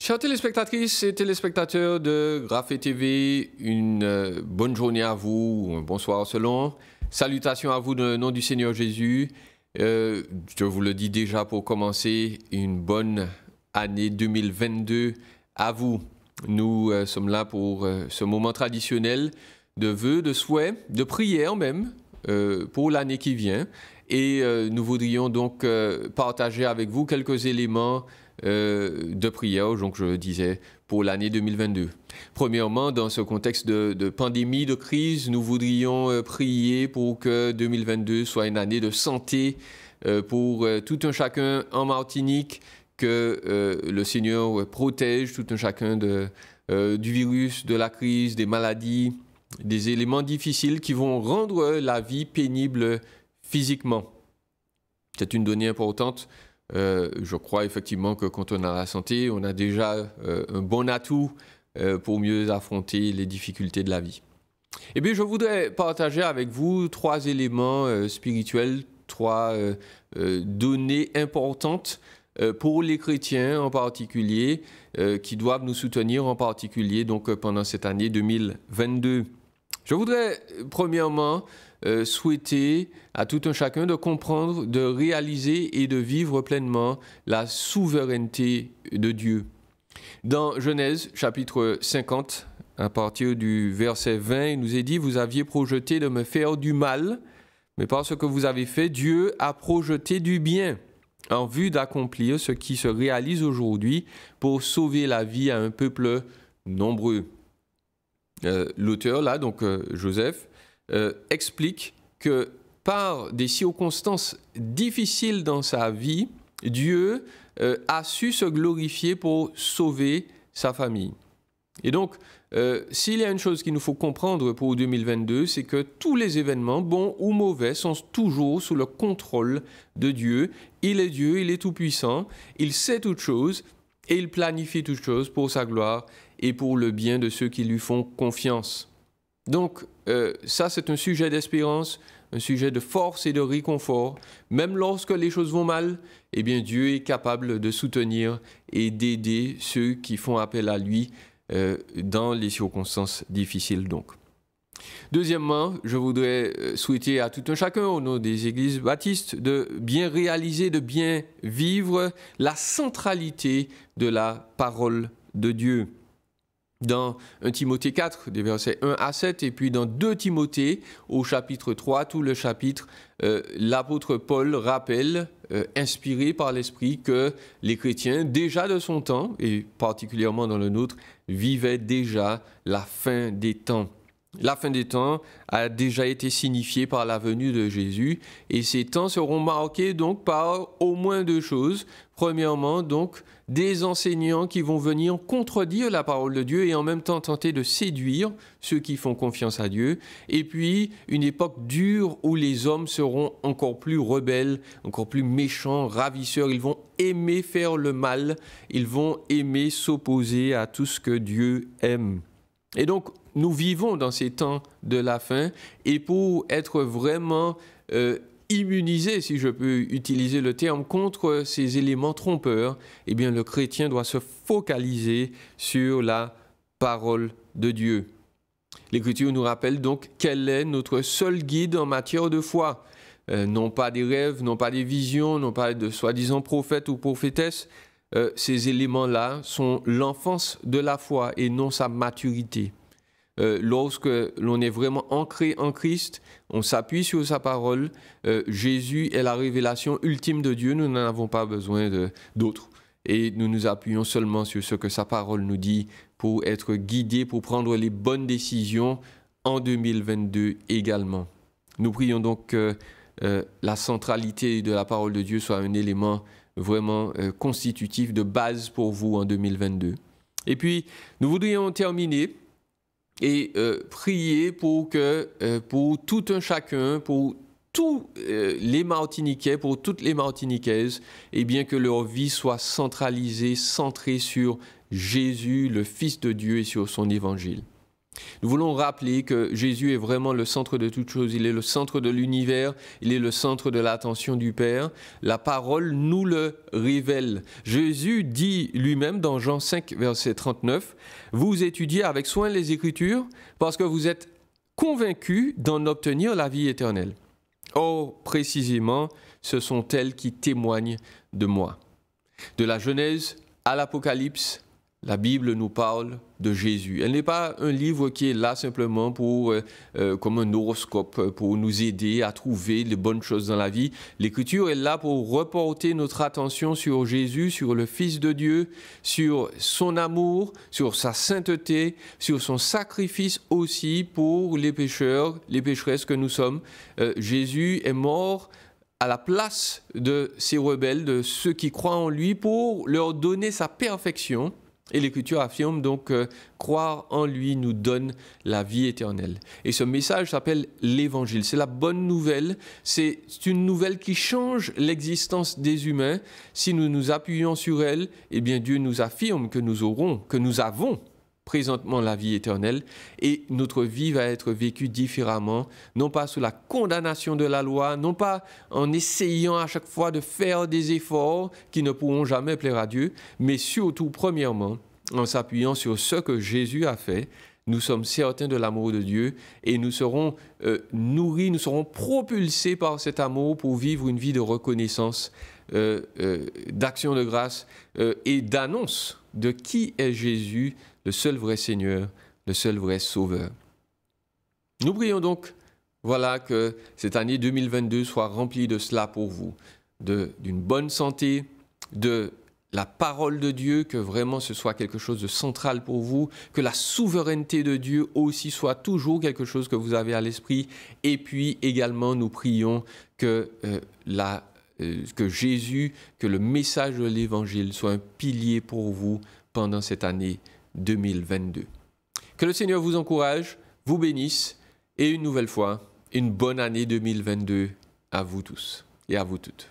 Chers téléspectatrices et téléspectateurs de Graphe TV, une bonne journée à vous, ou un bonsoir selon. Salutations à vous dans le nom du Seigneur Jésus. Je vous le dis déjà pour commencer, une bonne année 2022 à vous. Nous sommes là pour ce moment traditionnel de vœux, de souhaits, de prières même pour l'année qui vient. Et nous voudrions donc partager avec vous quelques éléments de prière, donc je disais, pour l'année 2022. Premièrement, dans ce contexte de pandémie, de crise, nous voudrions prier pour que 2022 soit une année de santé pour tout un chacun en Martinique, que le Seigneur protège tout un chacun du virus, de la crise, des maladies, des éléments difficiles qui vont rendre la vie pénible physiquement. C'est une donnée importante. Je crois effectivement que quand on a la santé, on a déjà un bon atout pour mieux affronter les difficultés de la vie. Eh bien, je voudrais partager avec vous trois éléments spirituels, trois données importantes pour les chrétiens en particulier, qui doivent nous soutenir en particulier donc, pendant cette année 2022. Je voudrais premièrement souhaiter à tout un chacun de comprendre, de réaliser et de vivre pleinement la souveraineté de Dieu. Dans Genèse chapitre 50, à partir du verset 20, il nous est dit « Vous aviez projeté de me faire du mal, mais parce que vous avez fait, Dieu a projeté du bien en vue d'accomplir ce qui se réalise aujourd'hui pour sauver la vie à un peuple nombreux. » L'auteur, là, donc Joseph, explique que par des circonstances difficiles dans sa vie, Dieu a su se glorifier pour sauver sa famille. Et donc, s'il y a une chose qu'il nous faut comprendre pour 2022, c'est que tous les événements, bons ou mauvais, sont toujours sous le contrôle de Dieu. Il est Dieu, il est tout-puissant, il sait toutes choses et il planifie toutes choses pour sa gloire et pour le bien de ceux qui lui font confiance. Donc, ça, c'est un sujet d'espérance, un sujet de force et de réconfort. Même lorsque les choses vont mal, eh bien, Dieu est capable de soutenir et d'aider ceux qui font appel à lui dans les circonstances difficiles, donc. Deuxièmement, je voudrais souhaiter à tout un chacun, au nom des églises baptistes, de bien réaliser, de bien vivre la centralité de la parole de Dieu. Dans 1 Timothée 4, des versets 1 à 7, et puis dans 2 Timothée, au chapitre 3, tout le chapitre, l'apôtre Paul rappelle, inspiré par l'Esprit, que les chrétiens, déjà de son temps, et particulièrement dans le nôtre, vivaient déjà la fin des temps. La fin des temps a déjà été signifiée par la venue de Jésus, et ces temps seront marqués donc par au moins deux choses. Premièrement, donc, des enseignants qui vont venir contredire la parole de Dieu et en même temps tenter de séduire ceux qui font confiance à Dieu. Et puis, une époque dure où les hommes seront encore plus rebelles, encore plus méchants, ravisseurs. Ils vont aimer faire le mal, ils vont aimer s'opposer à tout ce que Dieu aime. Et donc, nous vivons dans ces temps de la fin, et pour être vraiment immunisé, si je peux utiliser le terme, contre ces éléments trompeurs, eh bien, le chrétien doit se focaliser sur la parole de Dieu. L'Écriture nous rappelle donc quel est notre seul guide en matière de foi. Non pas des rêves, non pas des visions, non pas de soi-disant prophètes ou prophétesses. Ces éléments-là sont l'enfance de la foi et non sa maturité. Lorsque l'on est vraiment ancré en Christ, on s'appuie sur sa parole. Jésus est la révélation ultime de Dieu, nous n'en avons pas besoin d'autres. Et nous nous appuyons seulement sur ce que sa parole nous dit pour être guidés, pour prendre les bonnes décisions en 2022 également. Nous prions donc que la centralité de la parole de Dieu soit un élément vraiment constitutif de base pour vous en 2022. Et puis, nous voudrions terminer et prier pour tout un chacun, pour tous les Martiniquais, pour toutes les Martiniquaises, et bien que leur vie soit centralisée, centrée sur Jésus, le Fils de Dieu, et sur son évangile. Nous voulons rappeler que Jésus est vraiment le centre de toutes choses. Il est le centre de l'univers. Il est le centre de l'attention du Père. La parole nous le révèle. Jésus dit lui-même dans Jean 5, verset 39, « Vous étudiez avec soin les Écritures parce que vous êtes convaincus d'en obtenir la vie éternelle. Or, précisément, ce sont elles qui témoignent de moi. » De la Genèse à l'Apocalypse, la Bible nous parle de Jésus. Elle n'est pas un livre qui est là simplement pour, comme un horoscope, pour nous aider à trouver les bonnes choses dans la vie. L'Écriture est là pour reporter notre attention sur Jésus, sur le Fils de Dieu, sur son amour, sur sa sainteté, sur son sacrifice aussi pour les pécheurs, les pécheresses que nous sommes. Jésus est mort à la place de ces rebelles, de ceux qui croient en lui, pour leur donner sa perfection. Et l'Écriture affirme donc que croire en lui nous donne la vie éternelle. Et ce message s'appelle l'Évangile. C'est la bonne nouvelle. C'est une nouvelle qui change l'existence des humains. Si nous nous appuyons sur elle, eh bien Dieu nous affirme que nous avons présentement la vie éternelle et notre vie va être vécue différemment, non pas sous la condamnation de la loi, non pas en essayant à chaque fois de faire des efforts qui ne pourront jamais plaire à Dieu, mais surtout, premièrement, en s'appuyant sur ce que Jésus a fait. Nous sommes certains de l'amour de Dieu et nous serons nourris, nous serons propulsés par cet amour pour vivre une vie de reconnaissance, d'action de grâce et d'annonce de qui est Jésus, le seul vrai Seigneur, le seul vrai Sauveur. Nous prions donc, voilà, que cette année 2022 soit remplie de cela pour vous, d'une bonne santé, de la parole de Dieu, que vraiment ce soit quelque chose de central pour vous, que la souveraineté de Dieu aussi soit toujours quelque chose que vous avez à l'esprit. Et puis également, nous prions que Jésus, que le message de l'Évangile soit un pilier pour vous pendant cette année 2022. Que le Seigneur vous encourage, vous bénisse et une nouvelle fois, une bonne année 2022 à vous tous et à vous toutes.